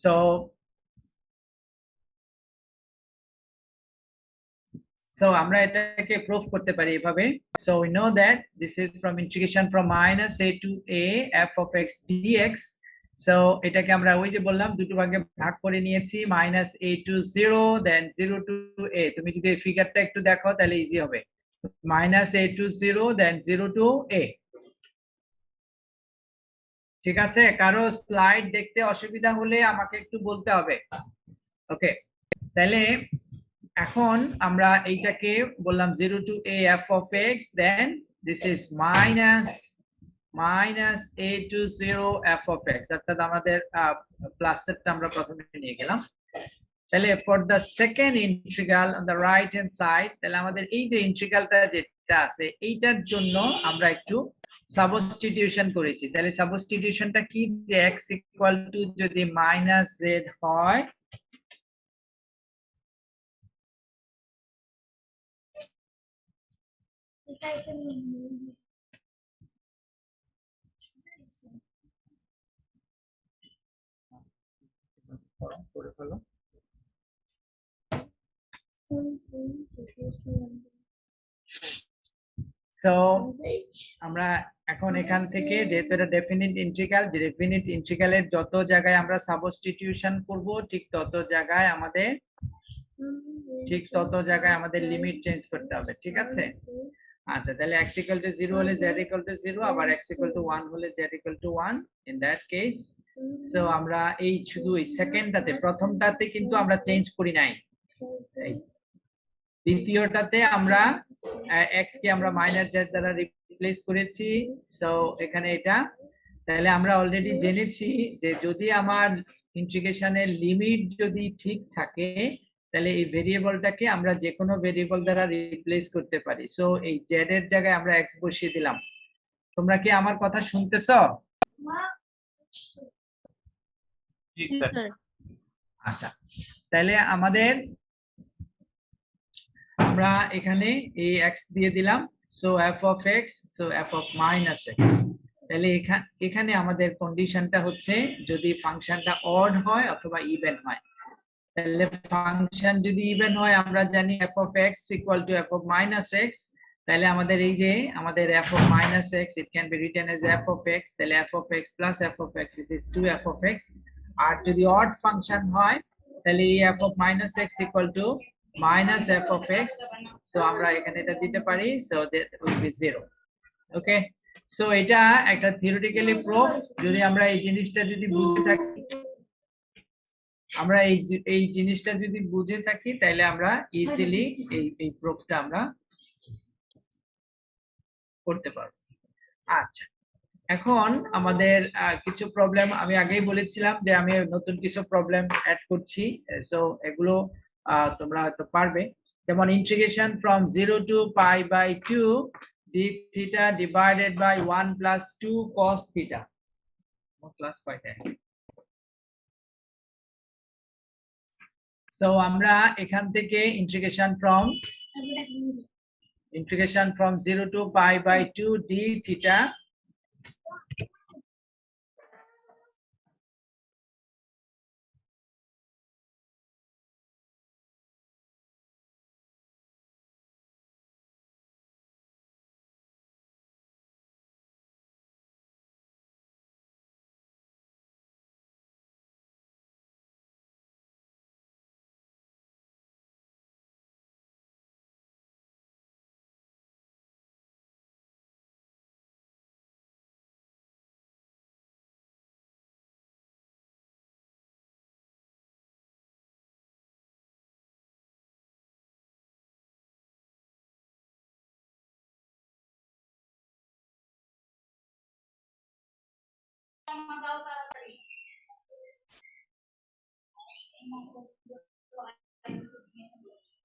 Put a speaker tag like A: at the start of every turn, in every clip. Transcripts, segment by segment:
A: so আমরা এটাকে proof করতে পারি এভাবে so we know that this is from integration from minus a to a f of x dx so এটাকে আমরা ওই যে বললাম দুটো ভাগে ভাগ করে নিয়েছি minus a to 0 then 0 to a তুমি যদি এই ফিগারটা একটু দেখো তাহলে ইজি হবে minus a to 0 then 0 to a ঠিক আছে কারো স্লাইড দেখতে অসুবিধা হলে আমাকে একটু বলতে হবে ওকে তাহলে এখন আমরা এইটাকে বললাম 0 to a f of x then this is minus a to 0 f of x অর্থাৎ আমাদের প্লাস সেটটা আমরা প্রথমে নিয়ে গেলাম তাহলে for the second integral on the right hand side তাহলে আমাদের এই যে ইন্টিগ্রালটা যেটা আছে এইটার জন্য আমরা একটু সাবস্টিটিউশন করেছি তাহলে সাবস্টিটিউশনটা কি যে x equal to যদি minus z হয় So আমরা এখন এখান থেকে যেহেতু এটা ডেফিনিট ইন্টিগ্রাল ডেফিনিট ইন্টিগ্রালের যত জায়গায় আমরা সাবস্টিটিউশন করব ঠিক তত জায়গায় আমাদের লিমিট চেঞ্জ করতে হবে ঠিক আছে আচ্ছা তাহলে x equal to 0 হলে z equal to 0 আবার x equal to 1 হলে z equal to 1 in that case so আমরা এই শুধু এই সেকেন্ডটাতে প্রথমটাতে কিন্তু আমরা চেঞ্জ করি নাই দ্বিতীয়টাতে আমরা x কে আমরা মাইনাস z দ্বারা রিপ্লেস করেছি সো এখানে এটা তাহলে আমরা অলরেডি জেনেছি যে যদি আমার ইন্টিগ্রেশনের লিমিট যদি ঠিক থাকে তাহলে এই ভেরিয়েবলটাকে আমরা যে কোনো ভেরিয়েবল দ্বারা রিপ্লেস করতে পারি সো এই z এর জায়গায় আমরা x বসিয়ে দিলাম তোমরা কি আমার কথা শুনতেছো জি স্যার আচ্ছা তাহলে আমরা এখানে এই x দিয়ে দিলাম so f of x so f of minus x তাহলে এখানে আমাদের কন্ডিশনটা হচ্ছে যদি ফাংশনটা অড হয় অথবা ইভেন হয় তাহলে ফাংশন যদি ইভেন হয় আমরা জানি f of x equal to f of minus x তাহলে আমাদের এই যে আমাদের f of minus x it can be written as f of x তাহলে f of x plus f of x this is 2f of x আর যদি odd function হয় তাহলে এই f of minus x equal to minus f of x so আমরা এখানে এটা দিতে পারি so that will be 0 okay so এটা একটা থিওরিটিক্যালি প্রুফ যদি আমরা এই জিনিসটা যদি বুঝে থাকি তাহলে আমরা ইজিলি এই প্রুফটা আমরা করতে পারবো আচ্ছা এখন আমাদের কিছু প্রবলেম আমি আগেই বলেছিলাম যে আমি নতুন কিছু প্রবলেম অ্যাড করছি সো এগুলো তোমরা হয়তো পারবে যেমন integration from 0 to pi by 2 d theta divided by 1 plus 2 cos theta class কয়টা সো আমরা এখান থেকে integration from 0 to pi by 2 d theta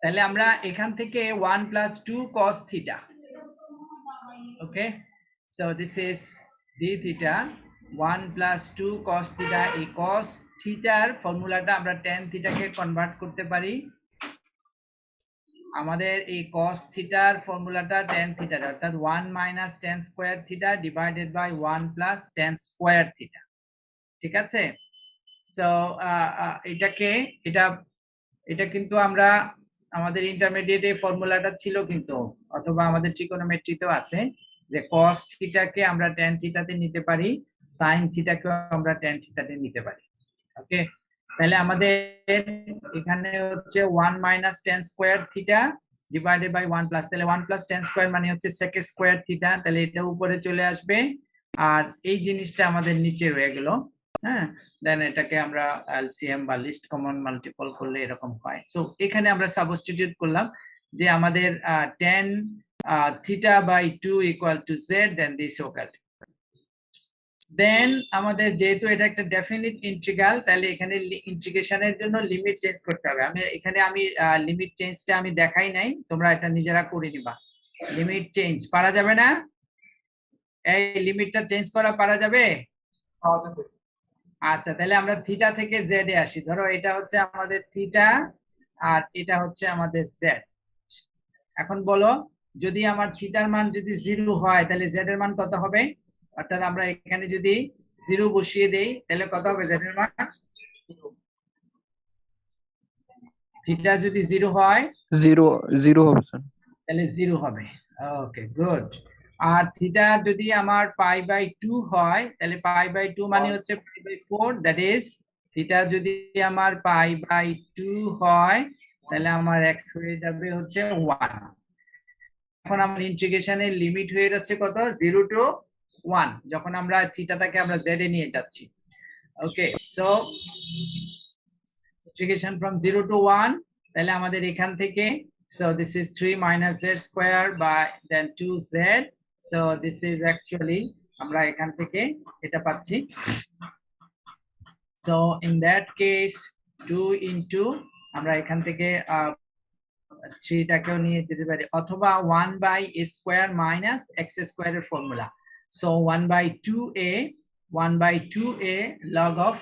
A: তাহলে আমরা এখান থেকে 1 plus 2 cos theta okay so this is d theta 1 plus 2 cos theta এই cos theta এর ফর্মুলাটা আমরা tan theta কে কনভার্ট করতে পারি আমাদের এই cos theta এর ফর্মুলাটা tan theta অর্থাৎ 1 minus tan square theta divided by 1 plus tan square theta ঠিক আছে সো এটা কিন্তু আমরা আমাদের ইন্টারমিডিয়েটে ফর্মুলাটা ছিল কিন্তু, অথবা আমাদের ট্রিগোনোমেট্রিতেও আছে যে cos থিটাকে আমরা tan থিটাতে নিতে পারি, sin থিটাকেও আমরা tan থিটাতে নিতে পারি। ওকে, তাহলে আমাদের এখানে হচ্ছে 1 - tan square theta divided by 1 plus, তাহলে 1 + tan স্কয়ার মানে হচ্ছে sec স্কয়ার থিটা, তাহলে এটা উপরে চলে আসবে আর এই জিনিসটা আমাদের নিচে রয়ে গেল। হ্যাঁ, দেন এটাকে আমরা এলসিএম বা লিস্ট কমন মাল্টিপল করলে এরকম হয়। সো এখানে আমরা সাবস্টিটিউট করলাম যে আমাদের tan theta by 2 = z, then this ওকাল। দেন আমাদের যেহেতু এটা একটা ডেফিনিট ইন্টিগ্রাল, তাহলে এখানে ইন্টিগ্রেশনের জন্য লিমিট চেঞ্জ করতে হবে। আমি লিমিট চেঞ্জটা আমি দেখাই নাই, তোমরা এটা নিজেরা করে নিবা। লিমিট চেঞ্জ পারা যাবে না? এই লিমিটটা চেঞ্জ করা পারা যাবে? আচ্ছা, তাহলে আমরা থিটা থেকে জেড এ আসি। ধরো এটা হচ্ছে আমাদের থিটা আর এটা হচ্ছে আমাদের জেড। এখন বলো, যদি আমার থিটার মান যদি 0 হয় তাহলে জেড এর মান কত হবে? অর্থাৎ আমরা এখানে যদি 0 বসিয়ে দেই তাহলে কত হবে জেড এর মান? থিটা যদি 0 হয়
B: 0 হবে স্যার।
A: তাহলে 0 হবে। ওকে, গুড। আর থিটা যদি আমার π/2 হয় তাহলে π/2 মানে হচ্ছে π/4, দ্যাট ইজ থিটা যদি আমার π/2 হয় তাহলে আমার x হয়ে যাবে হচ্ছে 1। এখন আমার ইন্টিগ্রেশনের লিমিট হয়ে যাচ্ছে কত? 0 to 1, যখন আমরা থিটাটাকে আমরা z এ নিয়ে যাচ্ছি। ওকে, সো integration from 0 to 1, তাহলে আমাদের এখান থেকে so this is 3 - z square by then 2z, so this is actually আমরা এখান থেকে এটা পাচ্ছি। so in that case 2 into আমরা এখান থেকে 3 টাকেও নিয়ে যেতে পারি, অথবা 1/a square minus x square এর formula. so 1/2a log of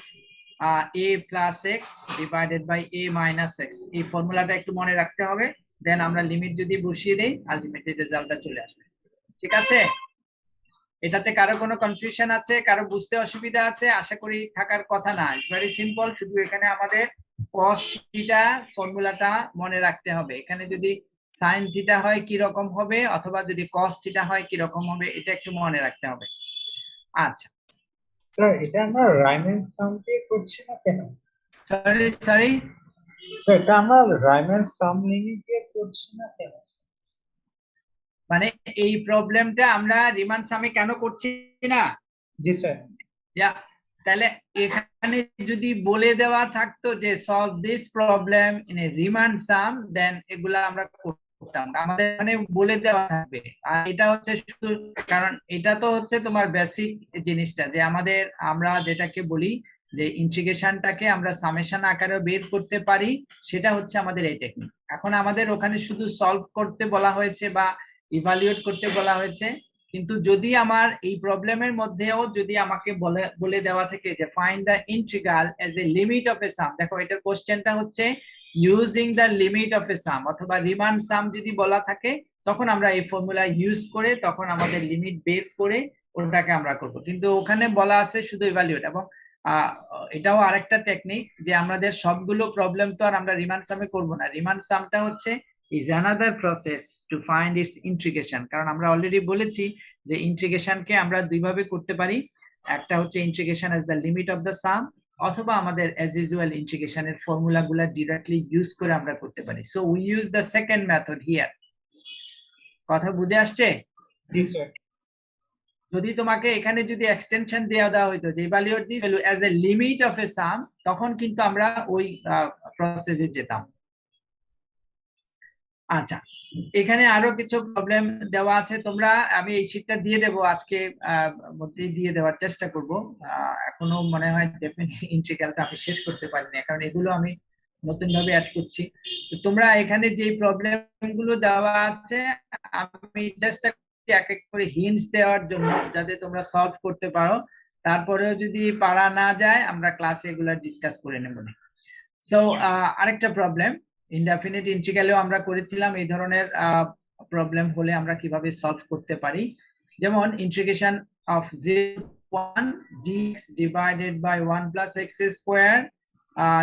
A: a plus x divided by a minus x, এই ফর্মুলাটা একটু মনে রাখতে হবে। দেন আমরা লিমিট যদি বসিয়ে দেই আলটিমেটলি রেজাল্টটা চলে আসবে। ঠিক আছে? এটাতে কারো কোনো কনফিউশন আছে? কারো বুঝতে অসুবিধা আছে? আশা করি থাকার কথা না, ভেরি সিম্পল। শুধু এখানে আমাদের cos থিটা ফর্মুলাটা মনে রাখতে হবে। এখানে যদি sin থিটা হয় কি রকম হবে, অথবা যদি cos থিটা হয় কি রকম হবে, এটা একটু মনে রাখতে হবে। আচ্ছা
C: স্যার, এটা আমরা রাইম্যান সাম দিয়ে করছি না কেন?
A: সরি
C: স্যার, এটা আমরা রাইম্যান সাম লিমিট দিয়ে করছি না কেন?
A: মানে এই প্রবলেমটা আমরা রিমান সামে কেন করছি না?
C: জি স্যার।
A: তাহলে এখানে যদি বলে দেওয়া থাকতো যে solve this problem in a Riemann sum, then এগুলা আমরা করতাম। আমাদের মানে বলে দেওয়া থাকবে। আর এটা হচ্ছে শুধু, কারণ এটা তো হচ্ছে তোমার বেসিক জিনিসটা যে আমরা যেটাকে বলি যে ইন্টিগ্রেশনটাকে আমরা সামেশন আকারে বের করতে পারি, সেটা হচ্ছে আমাদের এই টেকনিক। এখন আমাদের ওখানে শুধু সলভ করতে বলা হয়েছে বা ইভালুয়েট করতে বলা হয়েছে, কিন্তু যদি আমার এই প্রবলেমের মধ্যেও যদি আমাকে বলে দেওয়া থাকে যে find the integral as a limit of a sum, দেখো এটার কোশ্চেনটা হচ্ছে using the limit of a sum অথবা রিমান সাম যদি বলা থাকে, তখন আমরা এই ফর্মুলা ইউজ করে তখন আমাদের লিমিট বের করে ওটাকে আমরা করব। কিন্তু ওখানে বলা আছে শুধু ইভালুয়েট। এবং এটাও আরেকটা টেকনিক যে আমাদের সবগুলো প্রবলেম তো আর আমরা রিমান সামে করব না। রিমান সামটা হচ্ছে is another process to find its integration, কারণ আমরা অলরেডি বলেছি যে ইন্টিগ্রেশনকে আমরা দুই ভাবে করতে পারি। একটা হচ্ছে integration as the limit of the sum, অথবা আমাদের as usual ইন্টিগ্রেশনের ফর্মুলাগুলো डायरेक्टली ইউজ করে আমরা করতে পারি। so we use the second method here. কথা বুঝে আসছে?
C: জি স্যার।
A: যদি তোমাকে এখানে যদি এক্সটেনশন দেওয়া হইতো যে evaluate this value as a limit of a sum, তখন কিন্তু আমরা ওই প্রসেসে যেতাম। আচ্ছা, এখানে আরো কিছু প্রবলেম দেওয়া আছে। তোমরা আমি এই শীটটা দিয়ে দেবো আজকে মধ্যেই দিয়ে দেওয়ার চেষ্টা করব। এখনো মনে হয় ডেফিনেটলি ইন্টিগ্রালটা আমি শেষ করতে পারিনি, কারণ এগুলো আমি নতুন ভাবে অ্যাড করছি। তো তোমরা এখানে যে প্রবলেমগুলো দেওয়া আছে আমি চেষ্টা করছি এক এক করে হিন্টস দেওয়ার জন্য, যাতে তোমরা সলভ করতে পারো। তারপরেও যদি পারা না যায় আমরা ক্লাসে এগুলো ডিসকাস করে নেব। সো আরেকটা প্রবলেম ইনডেফিনিট ইন্টিগ্রালেও আমরা করেছিলাম এই ধরনের প্রবলেম হলে আমরা কিভাবে সলভ করতে পারি। যেমন integration of 0 1 dx divided by 1 plus x square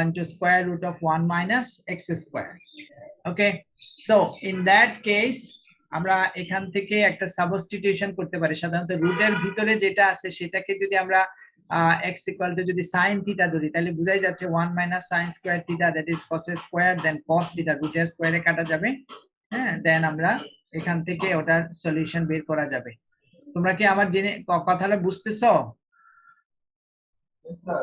A: into square root of 1 minus x square. Okay, so in that case আমরা এখান থেকে একটা সাবস্টিটিউশন করতে পারি। সাধারণত রুটের ভিতরে যেটা আছে সেটাকে যদি আমরা x equal to যদি sin থিটা ধরি তাহলে বোঝাই যাচ্ছে 1 minus sin square theta, that is cos square, then cos theta, রুটের স্কয়ারে কাটা যাবে। হ্যাঁ, দেন আমরা এখান থেকে ওটার সলিউশন বের করা যাবে। তোমরা কি আমার জেনে কথাটা বুঝতেছো?
C: স্যার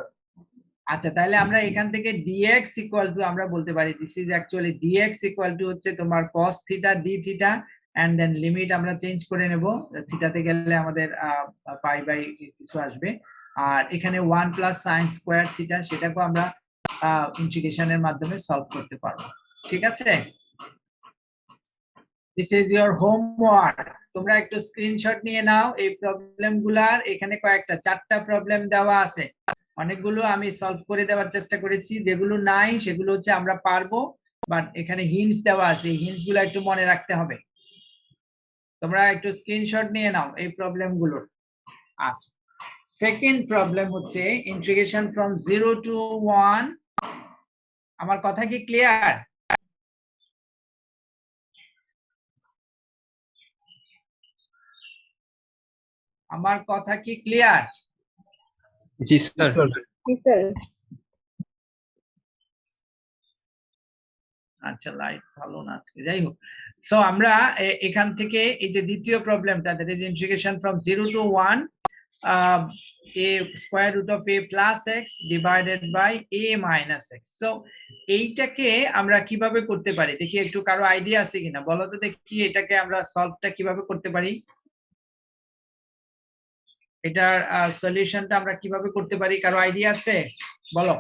A: আচ্ছা, তাহলে আমরা এখান থেকে dx equal to আমরা বলতে পারি this is actually dx equal to হচ্ছে তোমার cos theta d theta, and then limit আমরা চেঞ্জ করে নেব, থিটাতে গেলে আমাদের পাই বাই কিছু আসবে, আর এখানে 1 প্লাস sin স্কয়ার থিটা সেটাকে আমরা ইন্টিগ্রেশনের মাধ্যমে সলভ করতে পারবো। ঠিক আছে, দিস ইজ ইওর হোমওয়ার্ক। তোমরা একটু স্ক্রিনশট নিয়ে নাও এই প্রবলেমগুলার। এখানে কয়েকটা 4টা প্রবলেম দেওয়া আছে, অনেকগুলো আমি সলভ করে দেওয়ার চেষ্টা করেছি, যেগুলো নাই সেগুলো হচ্ছে আমরা পারবো, বাট এখানে হিন্টস দেওয়া আছে, এই হিন্টস গুলো একটু মনে রাখতে হবে। তোমরা একটু স্ক্রিনশট নিয়ে নাও এই প্রবলেমগুলোর। আচ্ছা, সেকেন্ড প্রবলেম হচ্ছে ইন্টিগ্রেশন ফ্রম 0 to 1। আমার কথা কি ক্লিয়ার? আমার কথা কি ক্লিয়ার?
B: জি স্যার।
D: জি স্যার।
A: আচ্ছা, লাইট ভালো না আজকে, যাই হোক। সো আমরা এখান থেকে এই যে দ্বিতীয় প্রবলেমটা, that is integration from 0 to 1 a square root of a plus x divided by a minus x। So এইটাকে আমরা কিভাবে করতে পারি দেখি, একটু কারো আইডিয়া আছে কিনা বলো তো দেখি, এটাকে আমরা সলভটা কিভাবে করতে পারি, এটার সলিউশনটা আমরা কিভাবে করতে পারি, কারো আইডিয়া আছে বলো।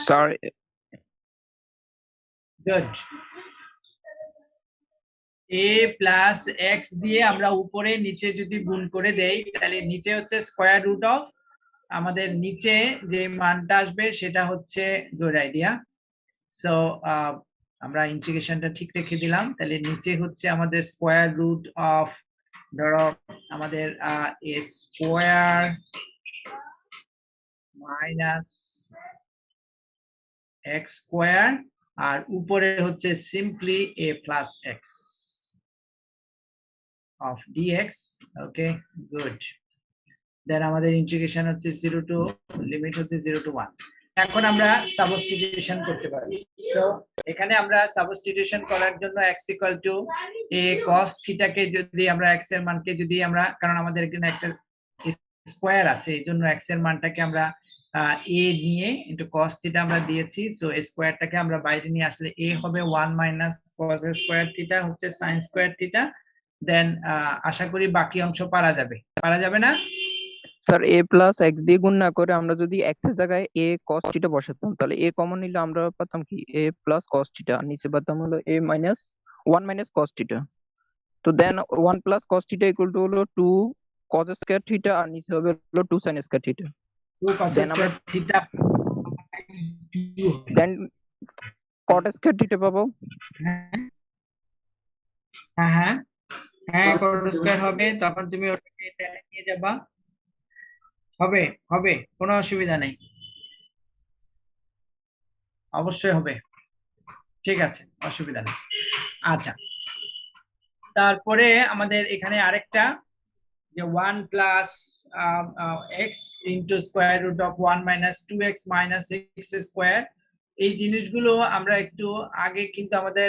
B: Sir
A: good. a plus x দিয়ে আমরা উপরে নিচে যদি গুণ করে দেই তাহলে নিচে হচ্ছে স্কয়ার রুট অফ, আমাদের নিচে যে মানটা আসবে সেটা হচ্ছে গুড আইডিয়া। সো আমরা ইন্টিগ্রেশনটা ঠিক রেখে দিলাম, তাহলে নিচে হচ্ছে আমাদের স্কয়ার রুট অফ, ধরো আমাদের a square minus x square, আর উপরে হচ্ছে simply a plus x of dx। Okay, good. Then আমাদের ইন্টিগ্রেশন হচ্ছে 0 টু, লিমিট হচ্ছে 0 to 1। এখন আমরা সাবস্টিটিউশন করতে পারি। সো এখানে আমরা সাবস্টিটিউশন করার জন্য x equal to a cos theta কে যদি আমরা x এর মানকে যদি আমরা, কারণ আমাদের এখানে একটা স্কয়ার আছে এই জন্য x এর মানটাকে আমরা a নিয়ে ইনটু cos থিটা আমরা দিয়েছি, সো স্কয়ারটাকে আমরা বাইরে নিয়ে আসলে a হবে 1 মাইনাস cos স্কয়ার থিটা হচ্ছে sin স্কয়ার থিটা। দেন আশা করি বাকি অংশ পারা যাবে না
B: স্যার a প্লাস x দিয়ে গুণ না করে আমরা যদি x এর জায়গায় a cos থিটা বসাতাম তাহলে a কমন নিলে আমরা পেতাম কি a প্লাস cos থিটা, আর নিচে পেতাম হলো a minus 1 minus cos theta. তো দেন 1 plus cos theta equal to হলো 2 cos স্কয়ার থিটা, আর নিচে হবে হলো 2 sin square theta.
A: 2 cos square theta,
B: then cot square theta পাবো।
A: হ্যাঁ হ্যাঁ হ্যাঁ, cot স্কয়ার হবে, তখন তুমি ওটাকে এটা নিয়ে যাবা, হবে হবে, কোনো অসুবিধা নেই, অবশ্যই হবে, ঠিক আছে, অসুবিধা নেই। আচ্ছা, তারপরে আমাদের এখানে আরেকটা যে 1 plus x into square root of 1 minus 2x minus x square, এই জিনিসগুলো আমরা একটু আগে কিন্তু আমাদের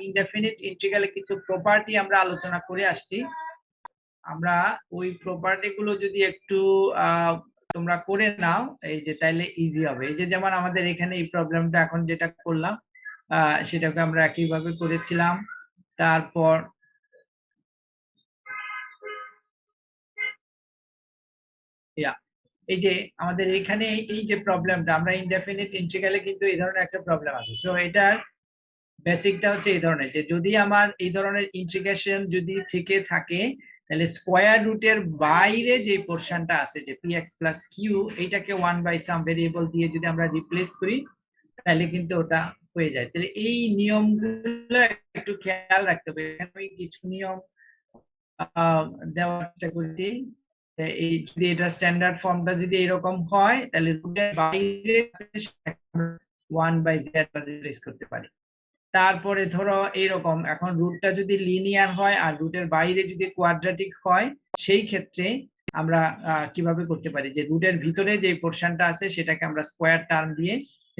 A: ইনডেফিনিট ইন্টিগ্রালে কিছু প্রপার্টি আমরা আলোচনা করে আসছি। আমরা ওই প্রপার্টি গুলো যদি একটু তোমরা করে নাও এই যে, তাইলে ইজি হবে। এই যে যেমন আমাদের এখানে এই প্রবলেমটা এখন যেটা করলাম সেটাকে আমরা একইভাবে করেছিলাম। তারপর এই যে আমাদের এখানে এই যে প্রবলেমটা, আমরা ইনডেফিনিট ইন্টিগ্রালে কিন্তু এই ধরনের একটা প্রবলেম আছে। সো এটার বেসিকটা হচ্ছে এই ধরনের, যে যদি আমার এই ধরনের ইন্টিগ্রেশন যদি থেকে থাকে তাহলে স্কয়ার রুটের বাইরে যে পোরশনটা আছে যে px প্লাস q, এইটাকে 1 বাই সাম ভেরিয়েবল দিয়ে যদি আমরা রিপ্লেস করি তাহলে কিন্তু ওটা হয়ে যায়। তাহলে এই নিয়মগুলো একটু খেয়াল রাখতে হবে। আমি কিছু নিয়ম দেওয়ার চেষ্টা করছি। এই যদি এটা স্ট্যান্ডার্ড ফর্মটা যদি এরকম হয় তাহলে রুটের বাইরে 1/z রিপ্লেস করতে পারি। তারপরে ধরো এইরকম, এখন রুটটা যদি লিনিয়ার হয় আর রুটের বাইরে যদি কোয়াড্রাটিক হয়, সেই ক্ষেত্রে আমরা কিভাবে করতে পারি যে রুটের ভিতরে যে পোর্শনটা আছে সেটাকে আমরা স্কোয়ার টার্ম দিয়ে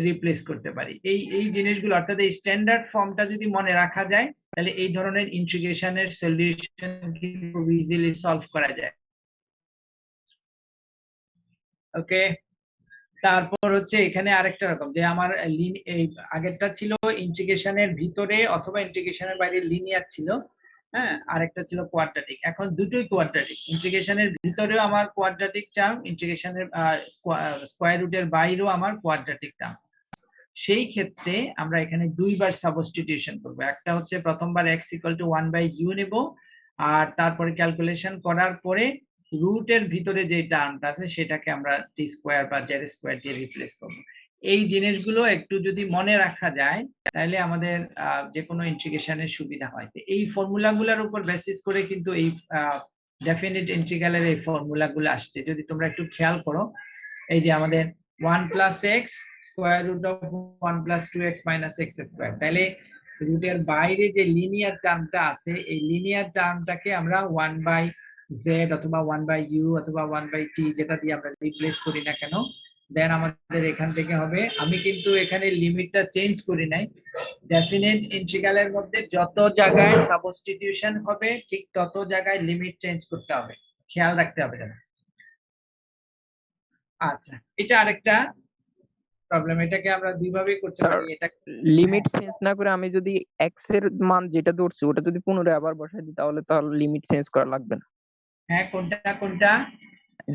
A: রিপ্লেস করতে পারি। এই জিনিসগুলো অর্থাৎ এই স্ট্যান্ডার্ড ফর্মটা যদি মনে রাখা যায় তাহলে এই ধরনের ইন্টিগ্রেশনের সলিউশন কিন্তু ইজিলি সলভ করা যায়। ওকে, তারপর হচ্ছে এখানে আরেকটা রকম যে আমার এই আগেরটা ছিল ইন্টিগ্রেশনের ভিতরে অথবা ইন্টিগ্রেশনের বাইরে লিনিয়ার ছিল, হ্যাঁ, আরেকটা ছিল কোয়াড্রাটিক। এখন দুটোই কোয়াড্রাটিক, ইন্টিগ্রেশনের ভিতরেও আমার কোয়াড্রাটিক টার্ম, ইন্টিগ্রেশনের স্কয়ার রুটের বাইরেও আমার কোয়াড্রাটিক টার্ম। সেই ক্ষেত্রে আমরা এখানে দুইবার সাবস্টিটিউশন করব। একটা হচ্ছে প্রথমবার x = 1/u নেব, আর তারপরে ক্যালকুলেশন করার পরে রুটের ভিতরে যে টার্মটা আছে সেটাকে আমরা টি স্কয়ার বা জেড স্কয়ার দিয়ে রিপ্লেস করব। এই জিনিসগুলো একটু যদি মনে রাখা যায় তাহলে আমাদের যে কোনো ইন্টিগ্রেশনের সুবিধা হয়। তো এই ফর্মুলাগুলোর উপর বেসিস করে কিন্তু এই ডেফিনিট ইন্টিগ্রালের এই ফর্মুলাগুলো আসছে। যদি তোমরা একটু খেয়াল করো, এই যে আমাদের 1 + x square root of 1 + 2x - x square, তাহলে রুটের বাইরে যে লিনিয়ার টার্মটা আছে এই লিনিয়ার টার্মটাকে আমরা 1/z অথবা 1/u অথবা 1/t যেটা দিয়ে আমরা রিপ্লেস করি না কেন, দেন আমাদের এখান থেকে হবে, আমি কিন্তু এখানে লিমিটটা চেঞ্জ করি নাই, ডেফিনিট ইন্টিগ্রালের মধ্যে যত জায়গায় সাবস্টিটিউশন হবে ঠিক তত জায়গায় লিমিট চেঞ্জ করতে হবে, খেয়াল রাখতে হবে যেন। আচ্ছা, এটা আরেকটা প্রবলেম, এটাকে আমরা দুইভাবে করতে
B: স্যার
A: পারি। এটা
B: লিমিট চেঞ্জ না করে আমি যদি x এর মান যেটা ধরছি ওটা যদি পুনরায় আবার বসাই দিই তাহলে লিমিট চেঞ্জ করা লাগবে না।
A: হ্যাঁ, কোনটা কোনটা?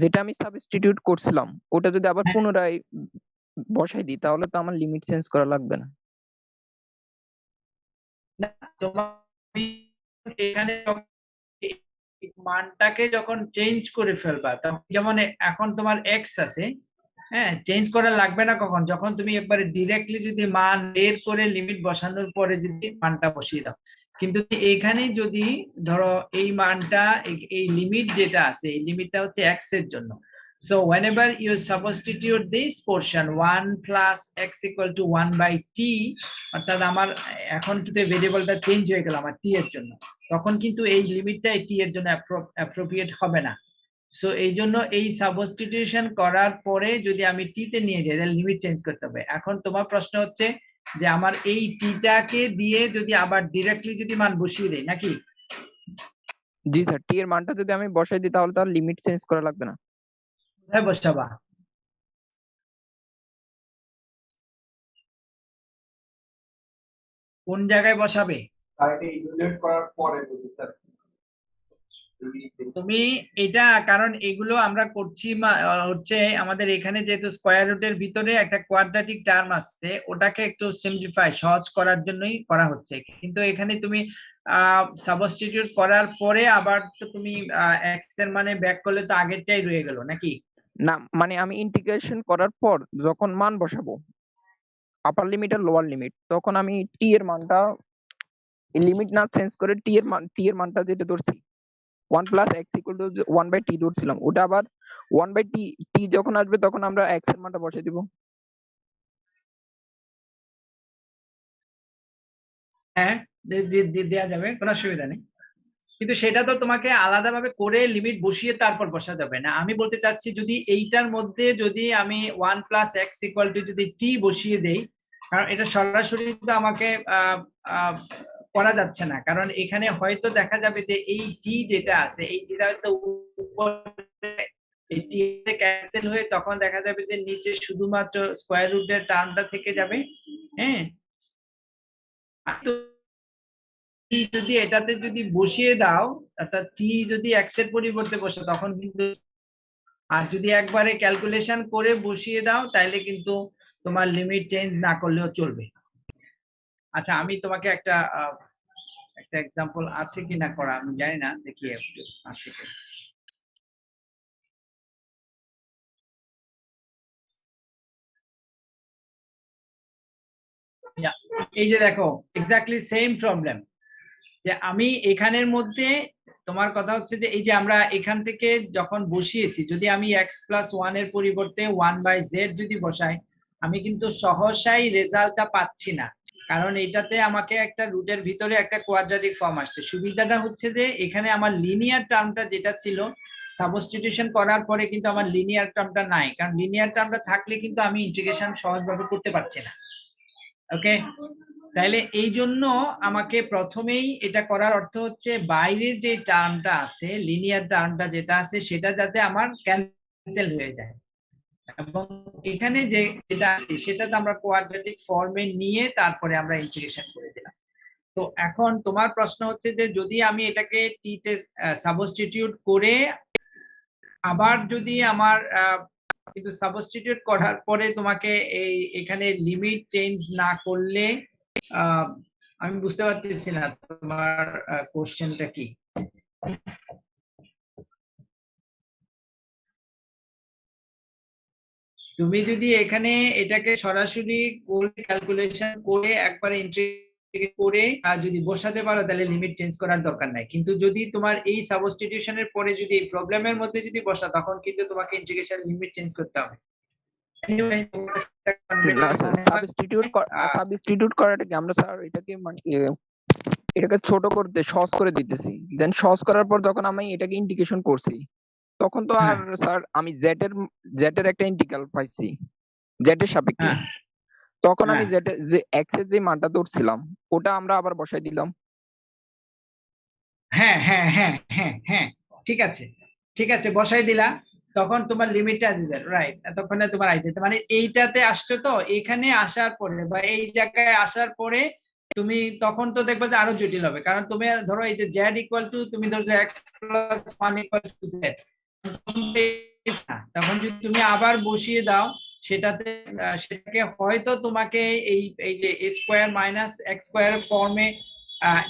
B: যেটা আমি সাবস্টিটিউট করছিলাম ওটা যদি আবার
A: হ্যাঁ,
B: পুনরায় বসাই দিই তাহলে তো আমার লিমিট চেঞ্জ করা লাগবে না।
A: না, তুমি এখানে এই মানটাকে যখন চেঞ্জ করে ফেলবা, তখন যেমন এখন তোমার x আছে, হ্যাঁ, চেঞ্জ করা লাগবে না কখন, যখন তুমি একবারে ডিরেক্টলি যদি মান বের করে লিমিট বসানোর পরে যদি মানটা বসিয়ে দাও। কিন্তু এখানে যদি ধরো এই মানটা এই লিমিট যেটা আছে এই লিমিটটা হচ্ছে x এর জন্য। So whenever you substitute this portion 1 + x = 1/t, অর্থাৎ আমার এখন কিন্তু ভেরিয়েবলটা চেঞ্জ হয়ে গেল আমার t এর জন্য, তখন কিন্তু এই লিমিটটা t এর জন্য অ্যাপ্রোপ্রিয়েট হবে না। সো এই জন্য এই সাবস্টিটিউশন করার পরে যদি আমি টি তে নিয়ে যাই তাহলে লিমিট চেঞ্জ করতে হবে। এখন তোমার প্রশ্ন হচ্ছে যে আমার এই টিটাকে দিয়ে যদি আবার ডিরেক্টলি যদি মান বসিয়ে দেই নাকি?
B: জি স্যার, টি এর মানটা যদি আমি বসাই দিই তাহলে তার লিমিট চেঞ্জ করা লাগবে না।
A: কোথায় বসাবা? কোন জায়গায় বসাবে?
D: ইভ্যালুয়েট করার পরে বলি স্যার।
A: তুমি এটা, কারণ এগুলো আমরা করছি হচ্ছে আমাদের এখানে যেহেতু স্কয়ার রুটের ভিতরে একটা কোয়াড্রাটিক টার্ম আছে ওটাকে একটু সিম্পলিফাই সহজ করার জন্যই করা হচ্ছে, কিন্তু এখানে তুমি সাবস্টিটিউট করার পরে আবার তো তুমি এক্স এর মানে ব্যাক করলে তো আগেরটাই রয়ে গেল নাকি?
B: না মানে আমি ইন্টিগ্রেশন করার পর যখন মান বসাবো আপার লিমিট আর লোয়ার লিমিট, তখন আমি টি এর মানটা লিমিট না চেঞ্জ করে টি এর মানটা যেটা ধরছি 1 + x = 1/t ধরছিলাম, ওটা আবার 1/t টি যখন আসবে তখন আমরা x এর মানটা বসাই দিব।
A: হ্যাঁ, দেওয়া যাবে, কোনো অসুবিধা নেই, কিন্তু সেটা তো তোমাকে আলাদাভাবে করে লিমিট বসিয়ে তারপর বসা যাবে না। আমি বলতে চাচ্ছি যদি এইটার মধ্যে যদি আমি 1 + x = যদি t বসিয়ে দেই, কারণ এটা সরাসরি তো আমাকে করা যাচ্ছে না, কারণ এখানে হয়তো দেখা যাবে যে এই t যেটা আছে এই টিটা হয়তো উপরে এই t ক্যান্সেল হয়ে তখন দেখা যাবে যে নিচে শুধুমাত্র স্কয়ার রুটের টার্মটা থেকে যাবে। হ্যাঁ, টি যদি এটাতে যদি বসিয়ে দাও, অর্থাৎ টি যদি এক্স এর পরিবর্তে বসে তখন কিন্তু, আর যদি একবারে ক্যালকুলেশন করে বসিয়ে দাও তাহলে কিন্তু তোমার লিমিট চেঞ্জ না করলেও চলবে। আচ্ছা, আমি তোমাকে একটা একটা এক্সাম্পল আছে কিনা করা আমি জানি না, দেখি একটু আছে কি। এই যে দেখো এক্স্যাক্টলি সেম প্রবলেম, যে আমি এখানের মধ্যে তোমার কথা হচ্ছে যে এই যে আমরা এখান থেকে যখন বসিয়েছি, যদি আমি x+1 এর পরিবর্তে 1/z যদি বসাই, আমি কিন্তু সহসাই রেজাল্টটা পাচ্ছি না, কারণ এটাতে আমাকে একটা রুটের ভিতরে একটা কোয়াড্রাটিক ফর্ম আসছে। সুবিধাটা হচ্ছে যে এখানে আমার লিনিয়ার টার্মটা যেটা ছিল, সাবস্টিটিউশন করার পরে কিন্তু আমার লিনিয়ার টার্মটা নাই, কারণ লিনিয়ার টার্মটা থাকলে কিন্তু আমি ইন্টিগ্রেশন সহজভাবে করতে পারছি না। ওকে, তাহলে এই জন্য আমাকে প্রথমেই এটা করার অর্থ হচ্ছে বাইরের যে টার্মটা আছে, লিনিয়ার টার্মটা যেটা আছে, সেটা যাতে আমার ক্যান্সেল হয়ে যায়, এবং এখানে যে যেটা আছে সেটাতে আমরা কোয়াড্রেটিক ফর্মে নিয়ে তারপরে আমরা ইন্টিগ্রেশন করে দিলাম। তো এখন তোমার প্রশ্ন হচ্ছে যে যদি আমি এটাকে টি তে সাবস্টিটিউট করে আবার যদি আমার কিন্তু সাবস্টিটিউট করার পরে তোমাকে এই এখানে লিমিট চেঞ্জ না করলে আমি বুঝতে পারতেছি না তোমার কোশ্চেনটা কি। তুমি যদি এখানে এটাকে সরাসরি করে ক্যালকুলেশন করে একবারে ইন্টিগ্রেট করে যদি বসাতে পারো তাহলে লিমিট চেঞ্জ করার দরকার নাই, কিন্তু যদি তোমার এই সাবস্টিটিউশনের পরে যদি এই প্রবলেমের মধ্যে যদি বসা, তখন কিন্তু তোমাকে ইন্টিগ্রেশন লিমিট চেঞ্জ করতে হবে।
B: সাবস্টিটিউট করাটা কি আমরা স্যার এটাকে মানে এটাকে ছোট করতে সহজ করে দিতেছি, দেন সহজ করার পর যখন আমি এটাকে ইন্টিগ্রেশন করছি তখন তো আর স্যার আমি জেড এর একটা ইন্টিগ্রাল পাইছি জেড এর সাপেক্ষে, তখন আমি জেড এর যে এক্স এর যে মানটা ধরছিলাম ওটা আমরা আবার বসাই দিলাম।
A: হ্যাঁ হ্যাঁ হ্যাঁ হ্যাঁ হ্যাঁ, ঠিক আছে ঠিক আছে, বসাই দিলা, তখন তোমার লিমিটটা আসবে, রাইট, তখন তোমার আইডিয়া মানে এইটাতে আসছো, তো এখানে আসার পরে বা এই জায়গায় আসার পরে তুমি তখন তো দেখবে যে আরো জটিল হবে, কারণ তুমি ধরো এই যে জেড ইকুয়াল টু তুমি ধরছো x+1 ইকুয়াল টু জেড, তখন যদি তুমি আবার বসিয়ে দাও সেটাতে সেটাকে হয়তো তোমাকে এই এই যে a square minus x square ফর্মে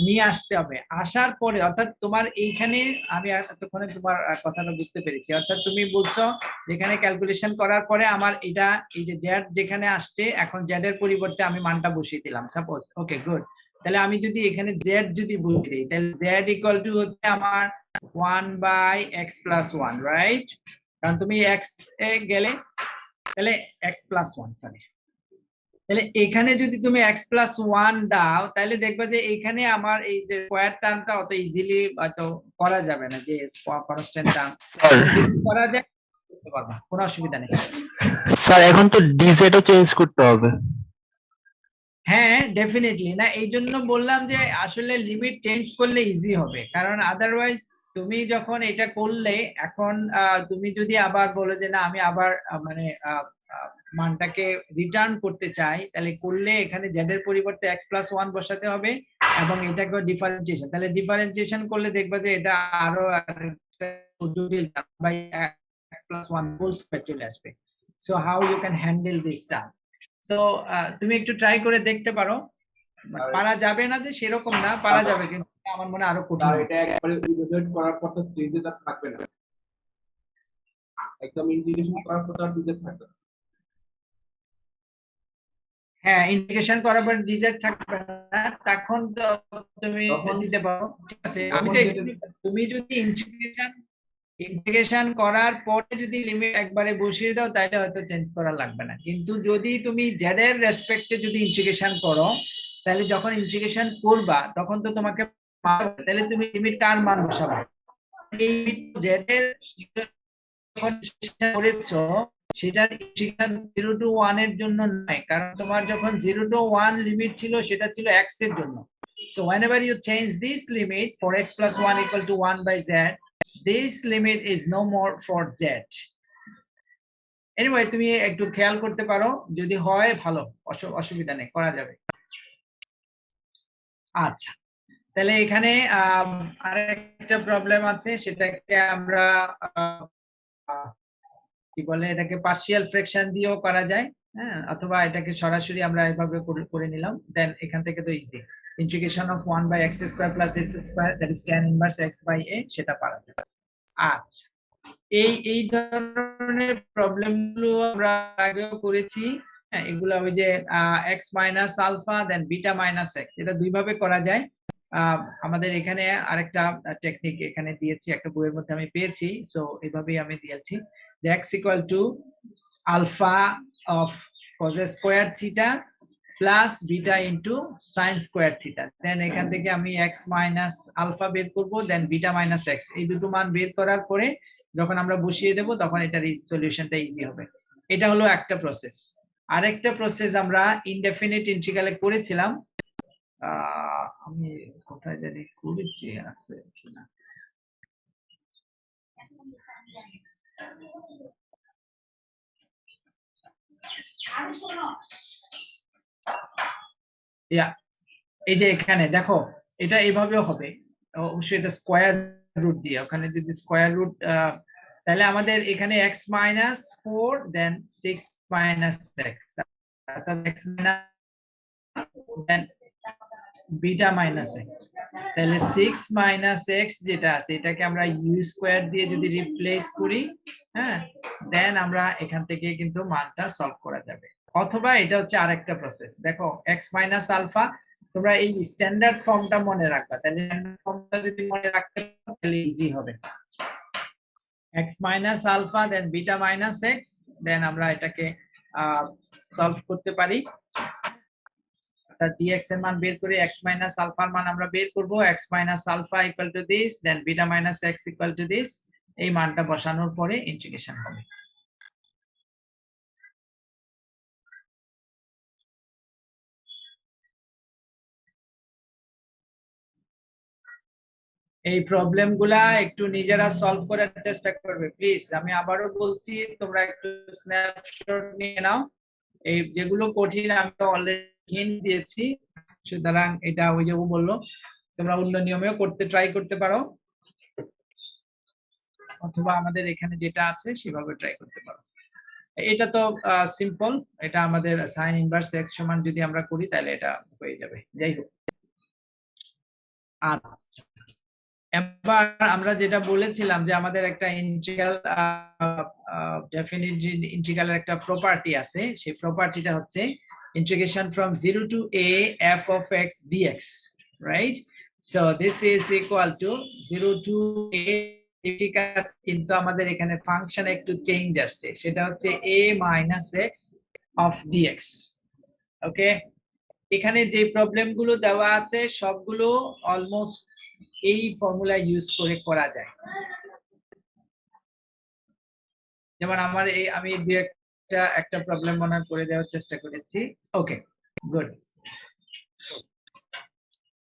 A: নিয়ে আসতে হবে। আসার পরে অর্থাৎ তোমার এইখানে আমি এতক্ষণে তোমার কথাটা বুঝতে পেরেছি, অর্থাৎ তুমি বলছো যেখানে ক্যালকুলেশন করার পরে আমার এটা এই যে জেড যেখানে আসছে, এখন জেড এর পরিবর্তে আমি মানটা বসিয়ে দিলাম সাপোজ, ওকে গুড, তাহলে আমি যদি এখানে জেড যদি বসিয়ে দিই তাহলে জেড ইকুয়াল টু হচ্ছে আমার 1/x+1, রাইট, কারণ তুমি এক্স এ গেলে তাহলে x+1, সরি, তাহলে এখানে যদি তুমি x+1 দাও তাহলে দেখবা যে এখানে আমার এই যে স্কয়ার টার্মটা অত ইজিলি হয়তো করা যাবে না, যে কনস্ট্যান্ট টার্ম করা যায়, করতে পারবা, কোনো অসুবিধা নেই।
E: স্যার এখন তো ডিজেটও চেঞ্জ করতে হবে।
A: হ্যাঁ ডেফিনেটলি, না এই জন্য বললাম যে আসলে লিমিট চেঞ্জ করলে ইজি হবে, কারণ আদারওয়াইজ তুমি যখন এটা করলে এখন তুমি যদি আবার বলো যে না আমি আবার মানে মানটাকে রিটার্ন করতে চাই, তাহলে করলে এখানে জেড এর পরিবর্তে x+1 বসাতে হবে এবং এটাকে ডিফারেন্সিয়েশন, তাহলে ডিফারেন্সিয়েশন করলে দেখবা যে এটা আরো জটিল বাই x+1 হোল স্কয়ার চলে আসবে। So how you can handle this term, so তুমি একটু ট্রাই করে দেখতে পারো, পারা যাবে না যে সেরকম না, পারা যাবে, কিন্তু আমার মনে আরো কঠিন।
D: আর এটা একবারে ইভালুয়েট করার পর তো ডিজেট আর থাকবে না, একদম ইন্টিগ্রেশন করার পর আর ডিজেট থাকবে না।
A: হ্যাঁ ইন্টিগ্রেশন করার পর ডিজেট থাকবে না, তখন তো তুমি দিতে পারো, ঠিক আছে। আমি তো তুমি যদি ইন্টিগ্রেশন করার পরে যদি লিমিট একবারে বসিয়ে দাও তাহলে হয়তো চেঞ্জ করা লাগবে না, কিন্তু যদি তুমি জেড এর রেসপেক্টে যদি ইন্টিগ্রেশন করো তাহলে যখন ইন্টিগ্রেশন করবা তখন তো তোমাকে তাহলে তুমি লিমিট কার মান বসাবে, এই জেড এর যখন করেছো সেটার ইন্টিগ্রেশন 0 to 1 এর জন্য নয়, কারণ তোমার যখন 0 to 1 লিমিট ছিল সেটা ছিল x এর জন্য। So whenever you change this limit for x+1 equal to 1/z, this limit is no more for z. Anyway, তুমি একটু খেয়াল করতে পারো, যদি হয় ভালো, অসুবিধা নেই, করা যাবে। আচ্ছা, তাহলে এখানে আরেকটা প্রবলেম আছে, সেটাকে আমরা কি বলে এটাকে পার্শিয়াল ফ্র্যাকশন দিয়েও করা যায়, হ্যাঁ, অথবা এটাকে সরাসরি আমরা এইভাবে করে নিলাম, দেন এখান থেকে তো easy integration of 1/x² + s² that is tan inverse x/a, সেটা পারা যায়। আচ্ছা, এই ধরনের প্রবলেমগুলো আমরা আগেও করেছি, এগুলা ওই যে x minus alpha then beta minus x, এটা দুই ভাবে করা যায়। আমাদের এখানে আরেকটা টেকনিক এখানে দিয়েছি, একটা বইয়ের মধ্যে আমি পেয়েছি, সো এইভাবেই আমি দিয়েছি যে x equal to alpha of cos square theta plus beta into sin square theta. Then এখান থেকে আমি এক্স মাইনাস আলফা বের করব, দেন বিটা মাইনাস এক্স, এই দুটো মান বের করার পরে যখন আমরা বসিয়ে দেব তখন এটার সলিউশনটা ইজি হবে। এটা হলো একটা প্রসেস। আরেকটা প্রসেস আমরা ইনডেফিনিট ইন্টিগ্রালে করেছিলাম, আমি কোথায় জানি করেছি, আছে কিনা। এই যে এখানে দেখো, এটা এইভাবেও হবে, অবশ্যই এটা স্কয়ার রুট দিয়ে, ওখানে যদি স্কয়ার রুট, তাহলে আমাদের এখানে x minus 4 then 6 minus x, অর্থাৎ x minus then beta minus x, তাহলে 6 মাইনাস x যেটা আছে এটাকে আমরা u স্কয়ার দিয়ে যদি রিপ্লেস করি, হ্যাঁ, দেন আমরা এখান থেকে কিন্তু মানটা সলভ করা যাবে। অথবা এটা হচ্ছে আরেকটা প্রসেস, দেখো x মাইনাস আলফা, তোমরা এই স্ট্যান্ডার্ড ফর্মটা মনে রাখবা, তাহলে ফর্মটা যদি মনে রাখতে পারো তাহলে ইজি হবে। x minus alpha then beta minus x, দেন আমরা এটাকে সলভ করতে পারি, অর্থাৎ dx এর মান বের করে x মাইনাস আলফার মান আমরা বের করব, x minus alpha equal to this, then beta minus x equal to this, এই মানটা বসানোর পরে ইন্টিগ্রেশন হবে। এই প্রবলেমগুলা একটু নিজেরা সলভ করার চেষ্টা করবে প্লিজ, আমি আবারও বলছি তোমরা একটু স্ন্যাপশট নিয়ে নাও, এই যেগুলো কঠিন আমি তো অলরেডি হিন্ট দিয়েছি, সুতরাং এটা ওই যে ও বললো তোমরা অন্য নিয়মেও করতে ট্রাই করতে পারো, অথবা আমাদের এখানে যেটা আছে সেভাবে ট্রাই করতে পারো। এটা তো সিম্পল, এটা আমাদের sin ইনভার্স x সমান যদি আমরা করি তাহলে এটা হয়ে যাবে। যাই হোক, আচ্ছা এবার আমরা যেটা বলেছিলাম যে আমাদের একটা ইন্টিগ্রাল ডেফিনিট ইন্টিগ্রালের একটা প্রপার্টি আছে, সেই প্রপার্টিটা হচ্ছে integration from 0 to a f of x dx, right? So this is equal to 0 to a, ঠিক আছে, কিন্তু আমাদের এখানে ফাংশন একটু চেঞ্জ আসছে, সেটা হচ্ছে a minus x of dx। ওকে, এখানে যে প্রবলেমগুলো দেওয়া আছে সবগুলো অলমোস্ট এই ফর্মুলা ইউজ করে করা যায়, যেমন আমার এই আমি দুই একটা প্রবলেম মনে করে দেওয়ার চেষ্টা করেছি। ওকে গুড,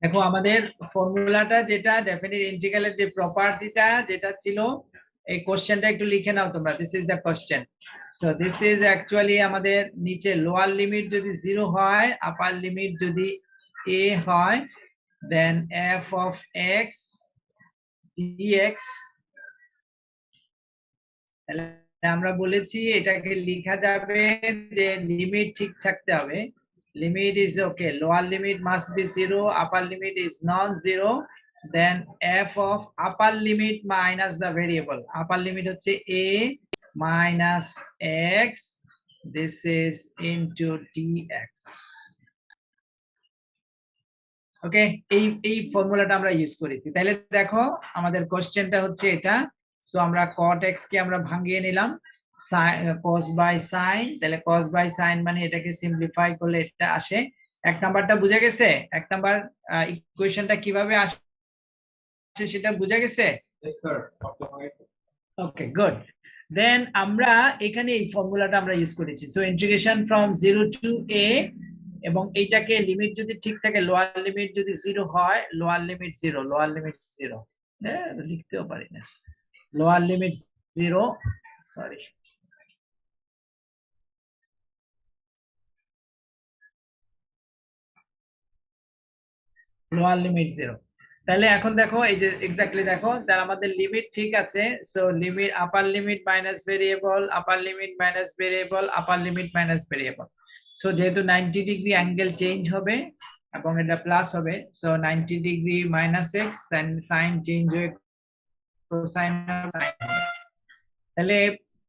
A: দেখো আমাদের ফর্মুলাটা যেটা ডেফিনিট ইন্টিগ্রালের যে প্রপার্টিটা যেটা ছিল, এই কোশ্চেনটা একটু লিখে নাও তোমরা, this is the question. So this is actually আমাদের নিচে লোয়ার লিমিট যদি 0 হয়, আপার লিমিট যদি a হয়, দেন f of x dx, তাহলে আমরা বলেছি এটাকে লেখা যাবে যে লিমিট ঠিক থাকতে হবে, limit is okay, lower limit must be 0, upper limit is non-zero, then f of upper limit minus the variable, upper limit হচ্ছে a minus x, this is into dx। ওকে, এই ফর্মুলাটা আমরা ইউজ করেছি, তাহলে দেখো আমাদের কোশ্চেনটা হচ্ছে এটা। সো আমরা cot x কে আমরা ভাঙিয়ে নিলাম cos বাই sin, তাহলে cos বাই sin মানে এটাকে সিম্পলিফাই করলে এটা আসে। এক নাম্বারটা বুঝে গেছে, এক নাম্বার ইকুয়েশনটা কিভাবে আসে সেটা বুঝে গেছে?
D: Yes sir,
A: okay good, then আমরা এখানে এই ফর্মুলাটা আমরা ইউজ করেছি, so integration from 0 to a, এবং এইটাকে লিমিট যদি ঠিক থাকে, লোয়ার লিমিট যদি 0 হয়, লোয়ার লিমিট 0, লোয়ার লিমিট 0, লিখতেও পারি না, lower limit 0, sorry, lower limit 0। তাহলে এখন দেখো এই যে এক্স্যাক্টলি দেখো, তাহলে আমাদের লিমিট ঠিক আছে, so limit upper limit minus variable, আপার লিমিট মাইনাস ভেরিয়েবল, আপার লিমিট মাইনাস ভেরিয়েবল। সো যেহেতু 90 ডিগ্রি অ্যাঙ্গেল চেঞ্জ হবে এবং এটা প্লাস হবে, so 90 degree minus x, sine change হয়ে কোসাইন সাইন হবে। তাহলে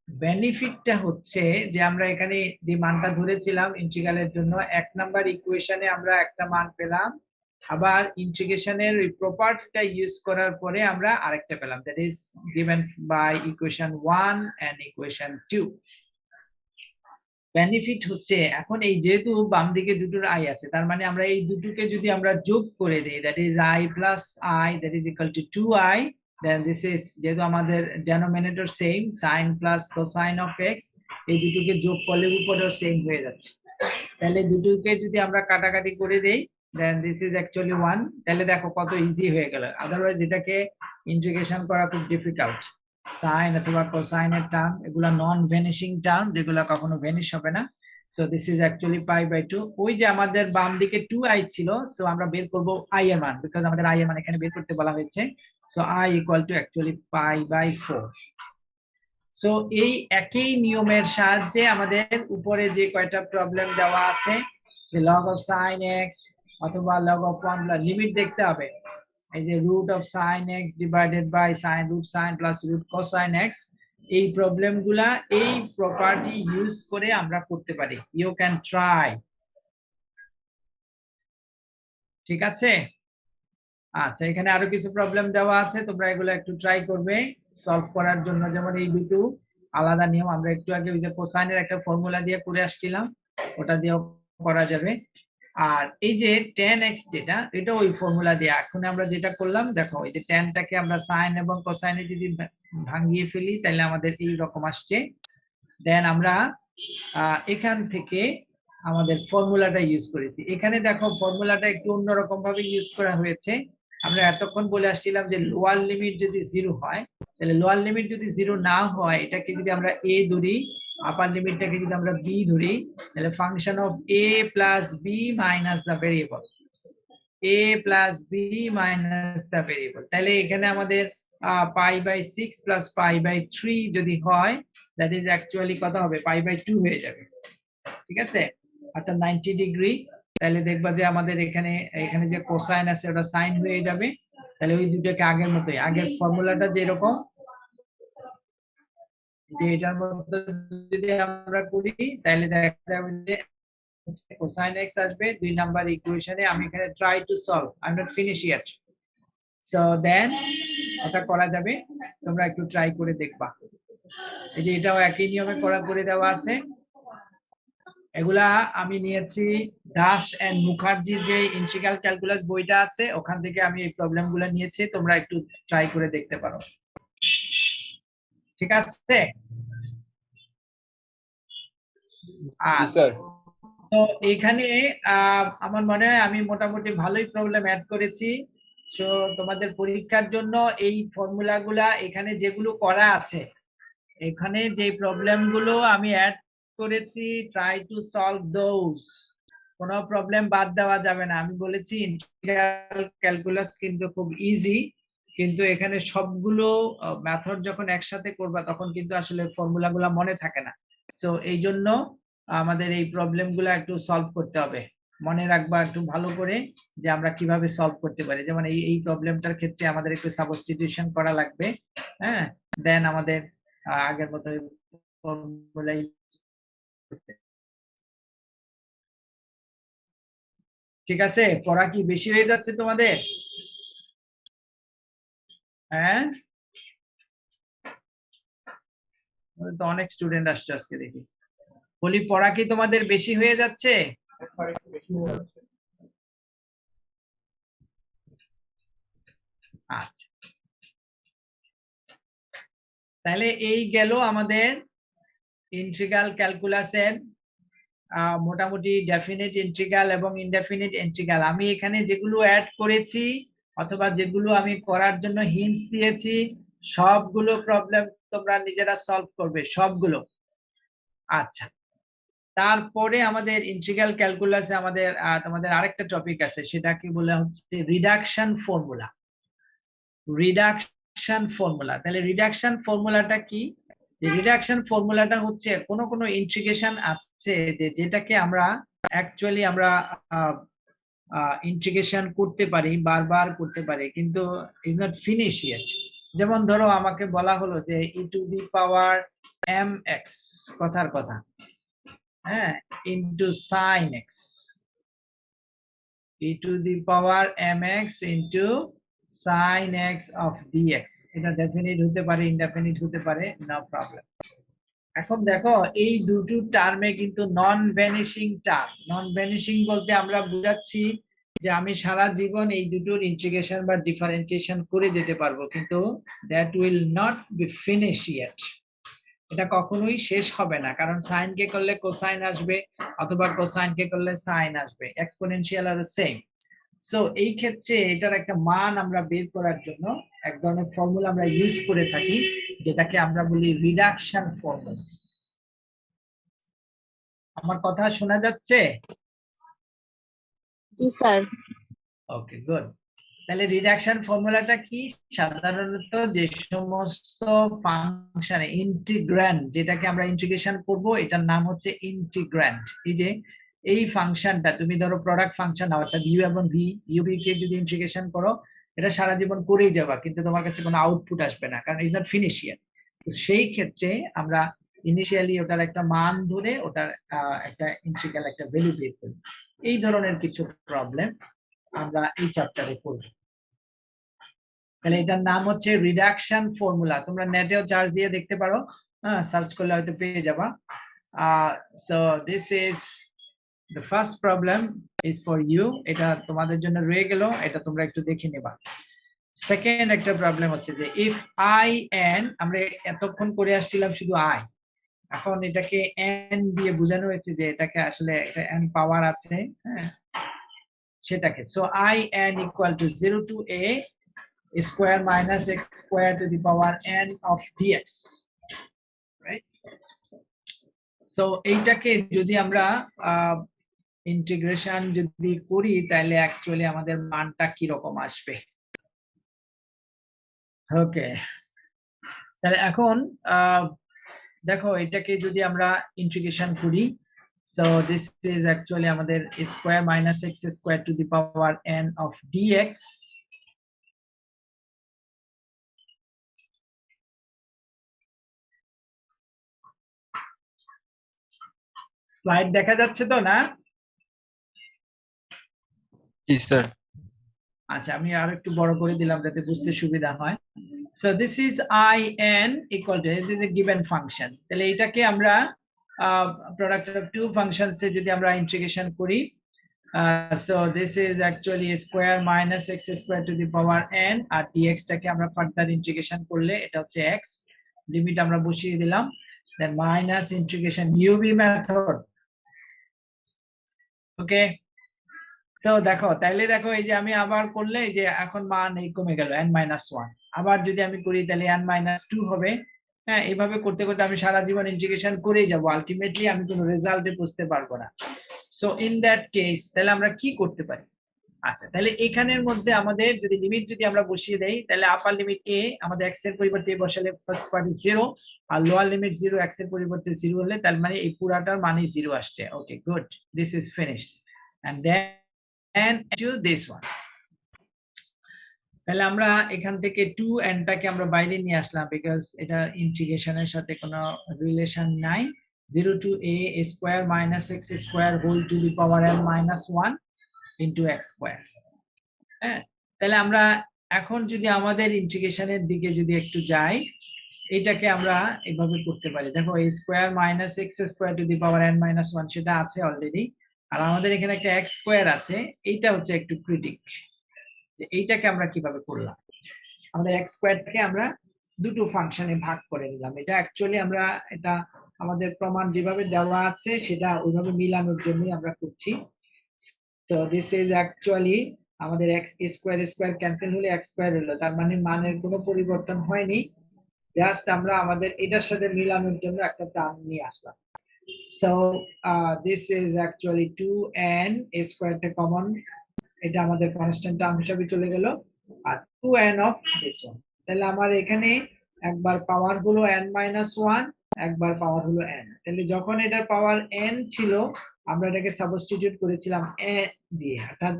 A: বেনিফিটটা হচ্ছে যে আমরা এখানে যে মানটা ধরেছিলাম ইন্টিগ্রালের জন্য 1 নাম্বার ইকুয়েশনে আমরা একটা মান পেলাম, আবার ইন্টিগ্রেশনের ওই প্রপার্টিটা ইউজ করার পরে আমরা আরেকটা পেলাম, that is given by equation 1 and equation 2। Benefit হচ্ছে এখন এই যেহেতু বাম দিকে দুটোর আই আছে, তার মানে আমরা এই দুটোকে যদি আমরা যোগ করে দেই, that is i plus i that is equal to 2i, then this is যেহেতু আমাদের denominator same sin plus cosine of x, এই দুটোকে যোগ করলে উপরেও সেম হয়ে যাচ্ছে। তাহলে দুটোকে যদি আমরা কাটাকাটি করে দেই, দেন দিস ইজ অ্যাকচুয়ালি 1। তাহলে দেখো কত ইজি হয়ে গেল, আদারওয়াইজ এটাকে ইন্টিগ্রেশন করা খুব ডিফিকাল্ট। সাইন অথবা কোসাইনের টার্ম এগুলা নন ভ্যানিশিং টার্ম, যেগুলো কখনো ভ্যানিশ হবে না। So this is actually π/2। ওই যে আমাদের বাম দিকে 2i ছিল, সো আমরা বের করব i এর মান, বিকজ আমাদের i এর মান এখানে বের করতে বলা হয়েছে। So i equal to actually π/4। So এই একই নিয়মের সাহায্যে আমাদের উপরে যে কয়টা প্রবলেম দেওয়া আছে, যে log of sin x অথবা log of 1 লিমিট দেখতে হবে, এই যে root of sin x divided by sin root sin plus root cosine x, এই প্রবলেমগুলা এই প্রপার্টি ইউজ করে আমরা করতে পারি। ইউ ক্যান ট্রাই, ঠিক আছে? আচ্ছা, এখানে আরো কিছু প্রবলেম দেওয়া আছে, তোমরা এগুলো একটু ট্রাই করবে সলভ করার জন্য। যেমন এই দুটো আলাদা নিয়ম, আমরা একটু আগে ওই যে কোসাইনের একটা ফর্মুলা দিয়ে করে আসছিলাম, ওটা দিয়েও করা যাবে। আর এই যে tan x যেটা, এটা ওই ফর্মুলা দিয়ে। এখন আমরা যেটা করলাম দেখো, এই যে tanটাকে আমরা sin এবং কোসাইনে যদি ভাঙিয়ে ফেলি, তাহলে আমাদের এই রকম আসছে। দেন আমরা এখান থেকে আমাদের ফর্মুলাটা ইউজ করেছি। এখানে দেখো ফর্মুলাটা একটু অন্যরকম ভাবে ইউজ করা হয়েছে। আমরা এতক্ষণ বলে আসছিলাম যে লোয়ার লিমিট যদি 0 হয়, তাহলে লোয়ার লিমিট যদি 0 না হয়, এটাকে যদি আমরা a ধরি, আপার লিমিটটাকে যদি আমরা b ধরি, তাহলে function of a plus b minus the variable, a plus b minus the variable, তাহলে এখানে আমাদের π/6 প্লাস π/3 যদি হয়, দ্যাট ইজ অ্যাকচুয়ালি কত হবে, π/2 হয়ে যাবে, ঠিক আছে? অর্থাৎ 90 ডিগ্রি। তাহলে দেখবা যে আমাদের এখানে এখানে যে কোসাইন আছে ওটা সাইন হয়ে যাবে। তাহলে ওই দুটোকে আগের মতোই, আগের ফর্মুলাটা যেরকম, যে এটার মধ্যে যদি আমরা করি, তাহলে দেখা যাবে যে কোসাইন x আসবে 2 নাম্বার ইকুয়েশনে। আমি এখানে try to solve, I am not finish yet. So then এটা করা যাবে, তোমরা একটু ট্রাই করে দেখবা। এই যে এটাও একই নিয়মে করা করে দেওয়া আছে। এগুলা আমি নিয়েছি দাস এন্ড মুখার্জির যে ইন্টিগ্রাল ক্যালকুলাস বইটা আছে, ওখান থেকে আমি এই প্রবলেমগুলো নিয়েছি, তোমরা একটু ট্রাই করে দেখতে পারো, ঠিক আছে? আচ্ছা, তো এখানে আমার মনে হয় আমি মোটামুটি ভালোই প্রবলেম অ্যাড করেছি। সো তোমাদের পরীক্ষার জন্য এই ফর্মুলাগুলা এখানে যেগুলো করা আছে, এখানে যে প্রবলেমগুলো আমি অ্যাড করেছি, ট্রাই টু সলভ দোজ। কোনো প্রবলেম বাদ দেওয়া যাবে না। আমি বলেছি ইন্টিগ্রাল ক্যালকুলাস কিন্তু খুব ইজি, কিন্তু এখানে সবগুলো মেথড যখন একসাথে করবা তখন কিন্তু আসলে ফর্মুলাগুলো মনে থাকে না। সো এই জন্য আমাদের এই প্রবলেমগুলো একটু সলভ করতে হবে, মনে রাখবা একটু ভালো করে যে আমরা কিভাবে সলভ করতে পারি। যেমন এই প্রবলেমটার ক্ষেত্রে আমাদের একটু সাবস্টিটিউশন করা লাগবে, হ্যাঁ, দেন আমাদের আগের মতো ফর্মুলা। ঠিক আছে? পড়া কি বেশি হয়ে যাচ্ছে তোমাদের? হ্যাঁ, তো অনেক স্টুডেন্ট আসছে আজকে দেখি। বলি পড়া কি তোমাদের বেশি হয়ে যাচ্ছে? আচ্ছা, তাহলে এই গেল আমাদের ইন্টিগ্রাল ক্যালকুলাসের মোটামুটি ডেফিনিট ইন্টিগ্রাল এবং ইনডেফিনিট ইন্টিগ্রাল। আমি এখানে যেগুলো অ্যাড করেছি অথবা যেগুলো আমি করার জন্য হিন্টস দিয়েছি, সবগুলো প্রবলেম তোমরা নিজেরা সলভ করবে, সবগুলো। আচ্ছা, তারপরে আমাদের ইন্টিগ্রাল ক্যালকুলাসে আমাদের তোমাদের আরেকটা টপিক আছে, সেটা কি বলে হচ্ছে রিডাকশন ফর্মুলা। রিডাকশন ফর্মুলা, তাহলে রিডাকশন ফর্মুলাটা কি? রিডাকশন ফর্মুলাটা হচ্ছে কোনো ইন্টিগ্রেশন আছে যেটাকে আমরা অ্যাকচুয়ালি আমরা ইন্টিগ্রেশন করতে পারি, বারবার করতে পারি, কিন্তু ইজ নট ফিনিশ ইয়েট। যেমন ধরো আমাকে বলা হলো যে e two the power mx কথার কথা, হ্যাঁ, into sin x e to the power mx into sin x of dx। এটা ডেফিনিট হতে পারে, ইনডেফিনিট হতে পারে, নো প্রবলেম। এখন দেখো এই দুটো টার্মে কিন্তু নন ভ্যানিশিং টার্ম। নন ভ্যানিশিং বলতে আমরা বুঝাচ্ছি যে আমি সারা জীবন এই দুটোর ইন্টিগ্রেশন বা ডিফারেন্সিয়েশন করে যেতে পারবো, কিন্তু that will not be finish yet. এটা কখনোই শেষ হবে না, কারণ সাইন কে করলে কোসাইন আসবে অথবা কোসাইন কে করলে সাইন আসবে, এক্সপোনেনশিয়াল আর সেম। সো এই ক্ষেত্রে এটার একটা মান আমরা বের করার জন্য এক ধরনের ফর্মুলা আমরা ইউজ করে থাকি, যেটাকে আমরা বলি রিডাকশন ফর্মুলা। আমার কথা শোনা যাচ্ছে?
F: জি স্যার।
A: ওকে, গুড। তাহলে রিডাকশন ফর্মুলাটা কি? সাধারণত যে সমস্ত ফাংশনে ইন্টিগ্র্যান্ড, যেটাকে আমরা ইন্টিগ্রেশন করব, এটার নাম হচ্ছে ইন্টিগ্র্যান্ড। এই যে এই ফাংশনটা তুমি ধরো প্রোডাক্ট ফাংশন অর্থাৎ ইউ এবং ভি, ইউ ভি কে যদি ইন্টিগ্রেশন করো, এটা সারা জীবন করেই যাবা, কিন্তু তোমার কাছে কোনো আউটপুট আসবে না, কারণ ইজ নট ফিনিশ ইয়ার। তো সেই ক্ষেত্রে আমরা ইনিশিয়ালি ওটার একটা মান ধরে ওটার একটা ইন্টিগ্রাল একটা ভ্যালু বের করি। এই ধরনের কিছু প্রবলেম আমরা এই চ্যাপ্টারে করব। তাহলে এটার নাম হচ্ছে রিডাকশন ফর্মুলা। তোমরা নেটেও সার্চ দিয়ে দেখতে পারো, হ্যাঁ, সার্চ করলে হয়তো পেয়ে যাবা। So this is the first problem is for you. এটা তোমাদের জন্য রয়ে গেল, এটা তোমরা একটু দেখে নেবা। সেকেন্ড একটা প্রবলেম হচ্ছে যে ইফ আই এন, আমরা এতক্ষণ করে আসছিলাম শুধু আই, এখন এটাকে এন দিয়ে বোঝানো হয়েছে যে এটাকে আসলে একটা এন পাওয়ার আছে, হ্যাঁ, সেটাকে। So I N equal two 0 to a square minus x square to the power n of dx, right? So এইটাকে যদি আমরা ইন্টিগ্রেশন যদি করি, তাহলে অ্যাকচুয়ালি আমাদের মানটা কি রকম আসবে? ওকে, তাহলে এখন দেখো এটাকে যদি আমরা ইন্টিগ্রেশন করি, so this is actually আমাদের square minus x square to the power n of dx। Slide দেখা যাচ্ছে তো না?
B: জি স্যার।
A: আচ্ছা, আমি আরো একটু বড় করে দিলাম যাতে বুঝতে সুবিধা হয়। So this is I N equal to, this is a given function. তাহলে এটাকে আমরা প্রোডাক্ট অফ টু ফাংশনস এ যদি আমরা ইন্টিগ্রেশন করি, so this is actually square minus x square to the power n, আর dx টাকে আমরা ফার্দার ইন্টিগ্রেশন করলে এটা হচ্ছে x, লিমিট আমরা বসিয়ে দিলাম, than minus integration UV method. ওকে, সো দেখো, তাইলে দেখো এই যে আমি আবার করলে এই যে এখন মান এই কমে গেল n-1, আবার যদি আমি করি তাহলে n-2 হবে। হ্যাঁ, এইভাবে করতে করতে আমি সারা জীবন ইন্টিগ্রেশন করেই যাব, আলটিমেটলি আমি কোনো রেজাল্টে বুঝতে পারবো না। সো ইন দ্যাট কেস তাহলে আমরা কি করতে পারি? আচ্ছা, তাহলে এখানের মধ্যে আমাদের যদি লিমিট যদি আমরা বসিয়ে দেই, তাহলে আপার লিমিট a আমাদের x এর পরিবর্তে বসালে ফার্স্ট পার্ট ইজ 0, আর লোয়ার লিমিট 0 x এর পরিবর্তে 0 হলে তার মানে এই পুরাটার মানে 0 আসছে। Okay, good, this is finished. And then and to this one, তাহলে আমরা এখান থেকে 2n টাকে আমরা বাইরে নিয়ে আসলাম, বিকজ এটা ইন্টিগ্রেশনের সাথে কোনো রিলেশন নাই। 0 to a square minus x square whole to the power n minus 1 into x square। হ্যাঁ, তাহলে আমরা এখন যদি আমাদের ইন্টিগ্রেশনের দিকে যদি একটু যাই, এটাকে আমরা এভাবে করতে পারি। দেখো a square minus x square to the power n minus 1 সেটা আছে অলরেডি, আর আমাদের এখানে একটা x স্কয়ার আছে, এইটা হচ্ছে একটু ক্রিটিক যে এইটাকে আমরা কিভাবে করলাম। আমাদের x স্কয়ারটাকে আমরা দুটো ফাংশনে ভাগ করে নিলাম। এটা অ্যাকচুয়ালি আমরা এটা আমাদের প্রমাণ যেভাবে দেওয়া আছে সেটা ওইভাবে মিলানোর জন্যই আমরা করছি। সো দিস ইজ অ্যাকচুয়ালি আমাদের x স্কয়ার স্কয়ার ক্যান্সেল হলে x স্কয়ার হলো, তার মানে মানের কোনো পরিবর্তন হয়নি, জাস্ট আমরা আমাদের এটার সাথে মিলানোর জন্য একটা টার্ম নিয়ে আসলাম। So this is actually 2n square টা কমন, এটা আমাদের কনস্ট্যান্ট টার্ম হিসেবে চলে গেল, আর 2n of this one। তাহলে আমার এখানে একবার পাওয়ার হলো n-1, একবার পাওয়ার হলো n। তাহলে যখন এটার পাওয়ার n ছিল আমরা এটাকে সাবস্টিটিউট করেছিলাম a দিয়ে, অর্থাৎ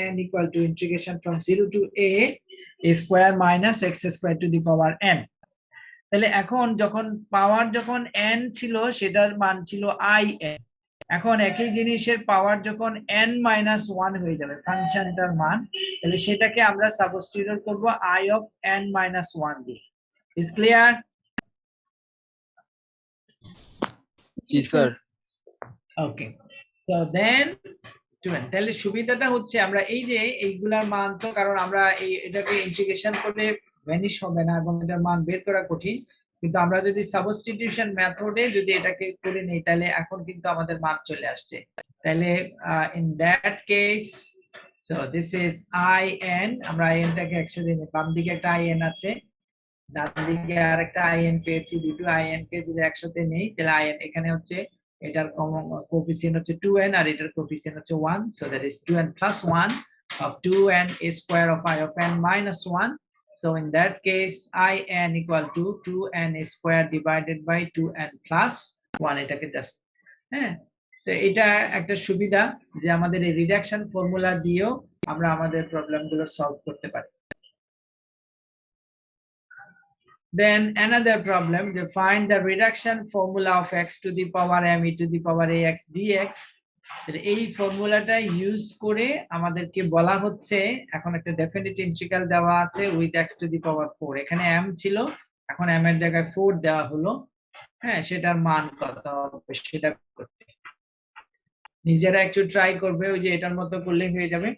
A: in equal to integration from 0 to a square minus x square to the power n। তাহলে এখন যখন পাওয়ার যখন n ছিল সেটার মান ছিল i n, এখন একই জিনিসের পাওয়ার যখন n মাইনাস ওয়ান হয়ে যাবে ফাংশনটার মান, তাহলে সেটাকে আমরা সাবস্টিটিউট করব i of n minus one দিয়ে। Is clear?
B: জি স্যার।
A: ওকে, সো দেন তাহলে সুবিধাটা হচ্ছে আমরা এই যে এইগুলার মান, তো কারণ আমরা এটাকে ইন্টিগ্রেশন করলে ভ্যানিশ হবে না এবং এটার মান বের করা কঠিন, কিন্তু আমরা যদি সাবস্টিটিউশন মেথডে যদি এটাকে করে নেই তাহলে এখন কিন্তু আমাদের মান চলে আসছে। তাহলে in that case so this is i n, আমরা i n টাকে একসাথে নিই, বাম দিকে একটা i n আছে, ডান দিকে আরেকটা i n পেয়েছি, দুটো i n কে যদি একসাথে নেই তাহলে i n এখানে হচ্ছে এটার কোএফিসিয়েন্ট হচ্ছে 2n আর এটার কোএফিসিয়েন্ট হচ্ছে 1, so that is 2n plus 1 of 2n is square of I of n minus 1. So in that case I n equal to 2n square divided by 2n plus 1, এটাকে just হ্যাঁ। তো এটা একটা সুবিধা যে আমাদের এই রিডাকশন ফর্মুলা দিয়েও আমরা আমাদের প্রবলেমগুলো সলভ করতে পারি। Then another problem, they find the reduction formula of x to the power m e to the power ax dx. এই ফর্মুলাটা ইউজ করে আমাদেরকে বলা হচ্ছে, এখন একটা ডেফিনিট ইন্টিগ্রাল দেওয়া আছে with x to the power 4, এখানে m ছিল, এখন m এর জায়গায় 4 দেওয়া হলো, হ্যাঁ সেটার মান কত হবে সেটা করতে নিজেরা একটু ট্রাই করবে, ওই যে এটার মতো করলে হয়ে যাবে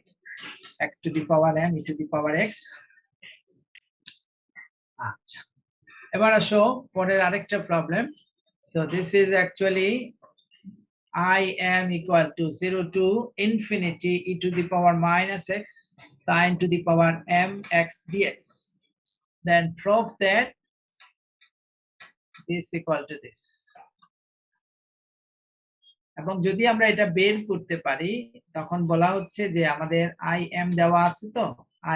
A: x to the power m e to the power x। আচ্ছা, এবার আসো পরের আরেকটা problem. So this is actually I am equal to 0 to infinity e to the power minus x sin to the power m x dx. Then prove that this equal to this. এবং যদি আমরা এটা বের করতে পারি তখন বলা হচ্ছে যে আমাদের i m দেওয়া আছে, তো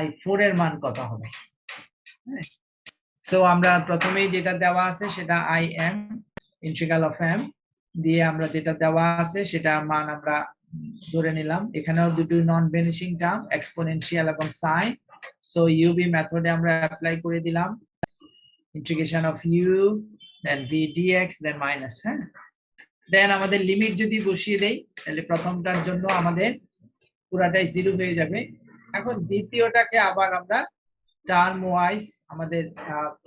A: i 4 এর মান কত হবে। সো আমরা প্রথমেই যেটা দেওয়া আছে সেটা i m integral of m দিয়ে আমরা যেটা দেওয়া আছে সেটা মান আমরা ধরে নিলাম, এখানেও দুটো নন ভ্যানিশিং টার্ম এক্সপোনেনশিয়াল এবং সাইন, সো ইউবি মেথডে আমরা অ্যাপ্লাই করে দিলাম integration of u then v dx then minus, হ্যাঁ দেন আমাদের লিমিট যদি বসিয়ে দেই তাহলে প্রথমটার জন্য আমাদের পুরাটাই 0 হয়ে যাবে। এখন দ্বিতীয়টাকে আবার আমরা টার্ম ওয়াইজ আমাদের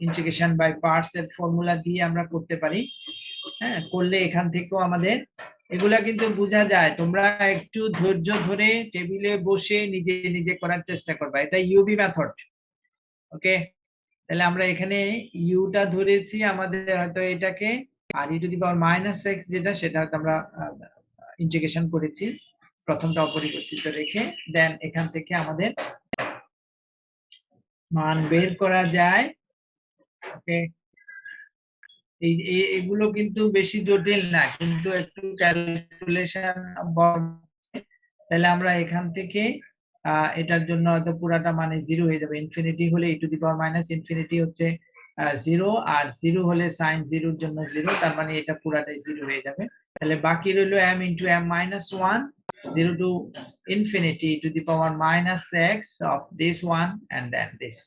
A: ইন্টিগ্রেশন বাই পার্টস এর ফর্মুলা দিয়ে আমরা করতে পারি, হ্যাঁ করলে এখান থেকেও আমাদের এগুলা কিন্তু বোঝা যায়, তোমরা একটু ধৈর্য ধরে টেবিলে বসে নিজে নিজে করার চেষ্টা করবা, এটা ইউবি মেথড। ওকে, তাহলে আমরা এখানে ইউটা ধরেছি আমাদের হয়তো এটাকে, আর e to the power minus x যেটা সেটা হয়তো আমরা ইন্টিগ্রেশন করেছি প্রথমটা অপরিবর্তিত রেখে, দেন এখান থেকে আমাদের মান বের করা যায়। ওকে, এগুলো কিন্তু বেশি জটিল না, কিন্তু একটু ক্যালকুলেশন, তাহলে আমরা এখান থেকে এটার জন্য হয়তো পুরাটা মানে 0 হয়ে যাবে, ইনফিনিটি হলে e two the power minus infinity হচ্ছে 0 আর 0 হলে sin 0 এর জন্য 0, তার মানে এটা পুরাটাই 0 হয়ে যাবে। তাহলে বাকি রইলো m into m minus 1 0 to infinity to the power minus x of this one and then this.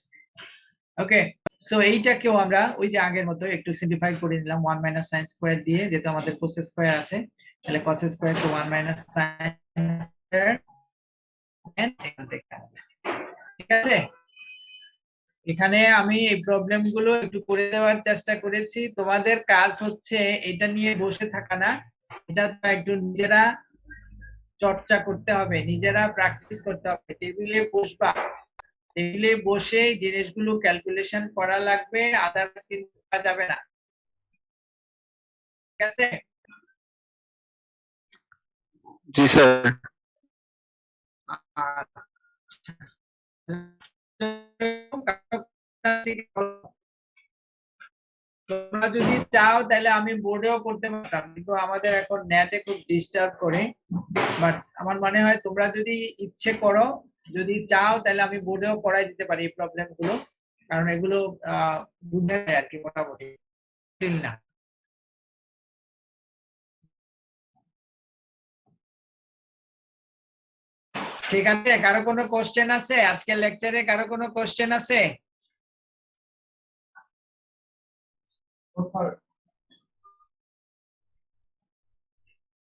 A: Okay, so এইটাকেও আমরা ওই যে আগের মতো একটু সিম্পলিফাই করে নিলাম 1 মাইনাস sin স্কয়ার দিয়ে, যেটা আমাদের cos স্কয়ার আছে, তাহলে cos square to 1 minus sin square, ঠিক আছে। এখানে আমি এই প্রবলেম গুলো একটু করে দেওয়ার চেষ্টা করেছি, তোমাদের কাজ হচ্ছে এটা নিয়ে বসে থাকা না, এটা একটু নিজেরা চর্চা করতে হবে, নিজেরা প্র্যাকটিস করতে হবে, টেবিলে বসবা, টেবিলে বসে জিনিসগুলো ক্যালকুলেশন করা লাগবে, আদারস কিন্তু করা যাবে না, ঠিক আছে।
E: জি স্যার।
A: তোমরা যদি চাও তাহলে আমি বোর্ডেও করতে পারতাম, কিন্তু আমাদের এখন নেটে খুব ডিস্টার্ব করে, বাট আমার মনে হয় তোমরা যদি ইচ্ছে করো, যদি চাও তাহলে আমি বোর্ডেও করাই দিতে পারি এই প্রবলেম গুলো, কারণ এগুলো বুঝা যায় আর কি মোটামুটি, ঠিক না। ঠিক আছে, কারো কোনো কোশ্চেন আছে আজকের লেকচারে? কারো কোনো কোশ্চেন আছে?
D: স্যার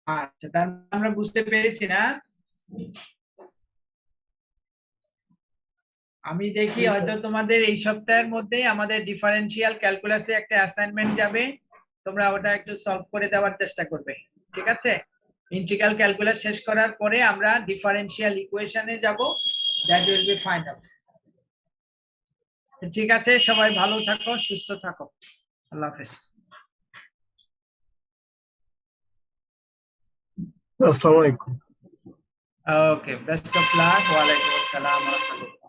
A: আচ্ছা, তার মানে আমরা বুঝতে পেরেছি না? আমি দেখি হয়তো তোমাদের এই সপ্তাহের মধ্যেই আমাদের ডিফারেনশিয়াল ক্যালকুলাসে একটা অ্যাসাইনমেন্ট যাবে, তোমরা ওটা একটু সলভ করে দেওয়ার চেষ্টা করবে, ঠিক আছে? ইন্টিগ্রাল ক্যালকুলাস শেষ করার পরে আমরা ডিফারেনশিয়াল ইকুয়েশনে যাব, দ্যাট উইল বি ফাইনাল। ঠিক আছে, সবাই ভালো থাকো, সুস্থ থাকো, আল্লাহ হাফেজ।
F: আসসালামু আলাইকুম।
A: ওকে, বেস্ট অফ লাক। ওয়ালাইকুম আসসালাম ওয়া রাহমাতুল্লাহ।